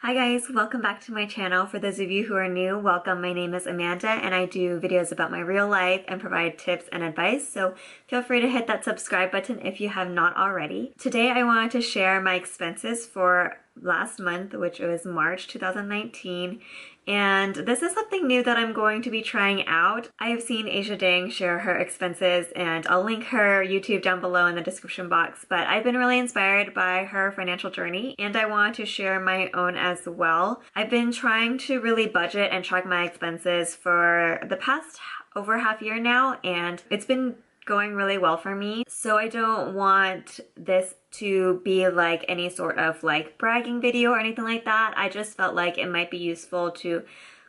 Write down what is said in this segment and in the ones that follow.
Hi guys, welcome back to my channel. For those of you who are new, welcome. My name is Amanda and I do videos about my real life and provide tips and advice, so feel free to hit that subscribe button if you have not already. Today I wanted to share my expenses for last month, which was March 2019, and this is something new that I'm going to be trying out. I have seen Asia Ding share her expenses and I'll link her YouTube down below in the description box, but I've been really inspired by her financial journey and I want to share my own as well. I've been trying to really budget and track my expenses for the past over half year now, and it's been going really well for me. So I don't want this to be like any sort of like bragging video or anything like that. I just felt like it might be useful to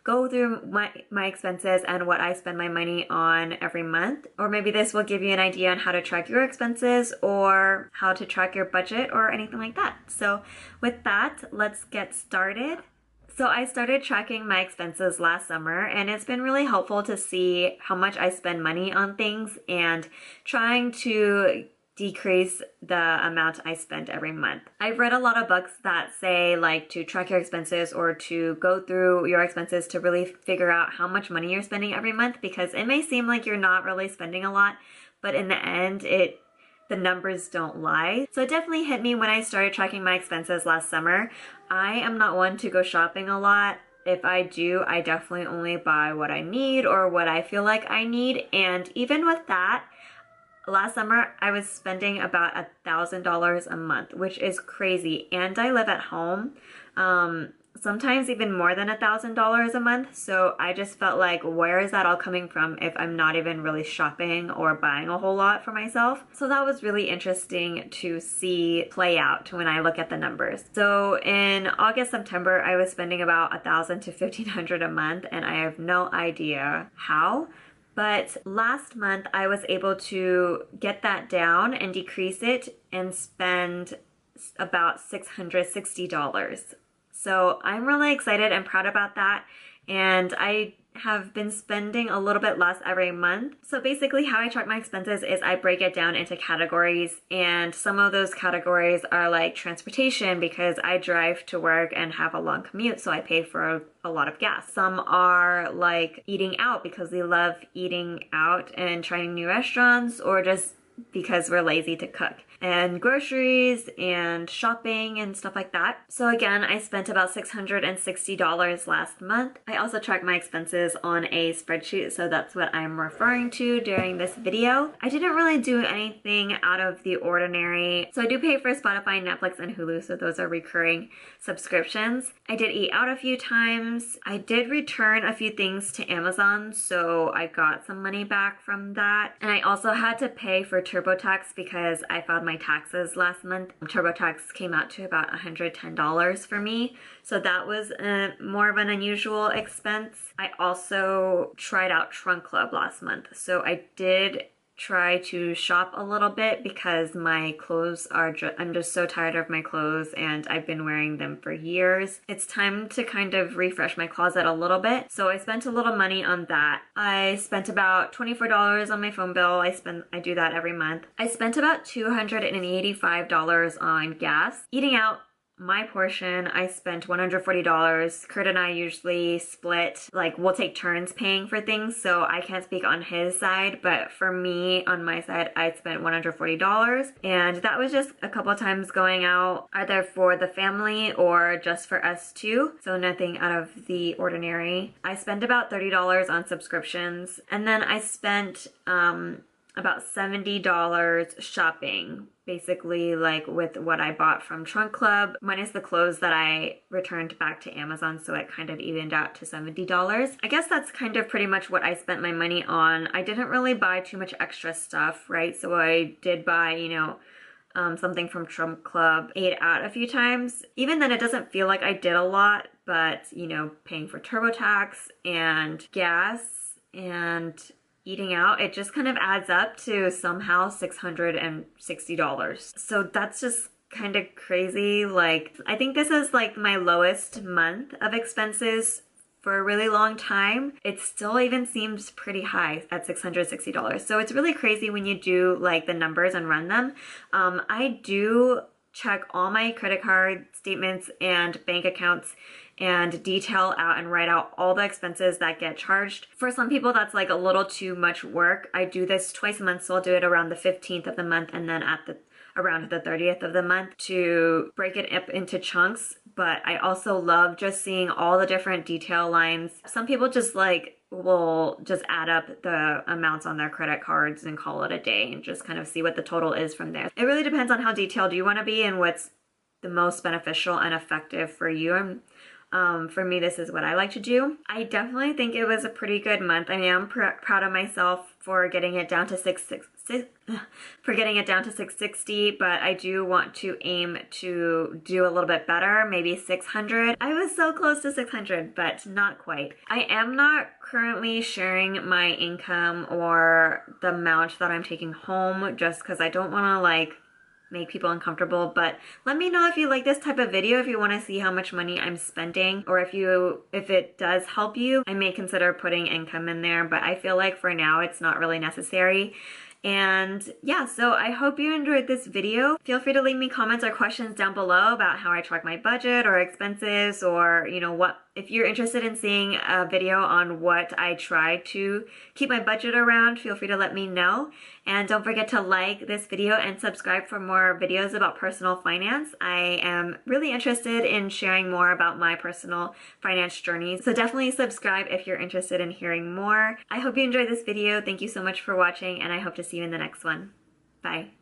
go through my expenses and what I spend my money on every month. Or maybe this will give you an idea on how to track your expenses or how to track your budget or anything like that. So with that, let's get started. So I started tracking my expenses last summer and it's been really helpful to see how much I spend money on things and trying to decrease the amount I spend every month. I've read a lot of books that say like to track your expenses or to go through your expenses to really figure out how much money you're spending every month, because it may seem like you're not really spending a lot, but in the end the numbers don't lie. So it definitely hit me when I started tracking my expenses last summer. I am not one to go shopping a lot. If I do, I definitely only buy what I need or what I feel like I need. And even with that, last summer I was spending about $1,000 a month, which is crazy. And I live at home. Sometimes even more than $1,000 a month. So I just felt like, where is that all coming from if I'm not even really shopping or buying a whole lot for myself? So that was really interesting to see play out when I look at the numbers. So in August, September, I was spending about $1,000 to $1,500 a month, and I have no idea how. But last month I was able to get that down and decrease it and spend about $660. So I'm really excited and proud about that, and I have been spending a little bit less every month. So basically how I track my expenses is I break it down into categories, and some of those categories are like transportation because I drive to work and have a long commute, so I pay for a lot of gas. Some are like eating out because we love eating out and trying new restaurants, or just because we're lazy to cook, and groceries and shopping and stuff like that. So again, I spent about $660 last month. I also track my expenses on a spreadsheet, so that's what I'm referring to during this video. I didn't really do anything out of the ordinary. So I do pay for Spotify, Netflix, and Hulu, so those are recurring subscriptions. I did eat out a few times. I did return a few things to Amazon, so I got some money back from that. And I also had to pay for TurboTax because I filed my taxes last month. TurboTax came out to about $110 for me, so that was more of an unusual expense. I also tried out Trunk Club last month, so I did try to shop a little bit because my clothes are I'm just so tired of my clothes and I've been wearing them for years. It's time to kind of refresh my closet a little bit. So I spent a little money on that. I spent about $24 on my phone bill. I do that every month. I spent about $285 on gas. Eating out, my portion, I spent $140. Kurt and I usually split, like we'll take turns paying for things, so I can't speak on his side, but for me, on my side, I spent $140, and that was just a couple of times going out, either for the family or just for us two, so nothing out of the ordinary. I spent about $30 on subscriptions, and then I spent about $70 shopping, basically like with what I bought from Trunk Club, minus the clothes that I returned back to Amazon, so it kind of evened out to $70. I guess that's kind of pretty much what I spent my money on. I didn't really buy too much extra stuff, right? So I did buy, you know, something from Trunk Club, ate out a few times. Even then, it doesn't feel like I did a lot, but, you know, paying for TurboTax and gas and eating out, it just kind of adds up to somehow $660. So that's just kind of crazy. Like, I think this is like my lowest month of expenses for a really long time. It still even seems pretty high at $660. So it's really crazy when you do like the numbers and run them. I do check all my credit cards statements and bank accounts and detail out and write out all the expenses that get charged. For some people, that's like a little too much work. I do this twice a month, so I'll do it around the 15th of the month and then around the 30th of the month to break it up into chunks. But I also love just seeing all the different detail lines. Some people just will just add up the amounts on their credit cards and call it a day and just kind of see what the total is from there. It really depends on how detailed you want to be and what's the most beneficial and effective for you. For me, this is what I like to do. I definitely think it was a pretty good month. I mean, I'm proud of myself for getting it down to 660, but I do want to aim to do a little bit better, maybe 600. I was so close to 600, but not quite. I am not currently sharing my income or the amount that I'm taking home just because I don't want to make people uncomfortable, but let me know if you like this type of video, if you want to see how much money I'm spending, or if it does help you. I may consider putting income in there, but I feel like for now it's not really necessary. And yeah, so I hope you enjoyed this video. Feel free to leave me comments or questions down below about how I track my budget or expenses, or if you're interested in seeing a video on what I try to keep my budget around, feel free to let me know. And don't forget to like this video and subscribe for more videos about personal finance. I am really interested in sharing more about my personal finance journey, so definitely subscribe if you're interested in hearing more. I hope you enjoyed this video. Thank you so much for watching, and I hope to see you in the next one. Bye.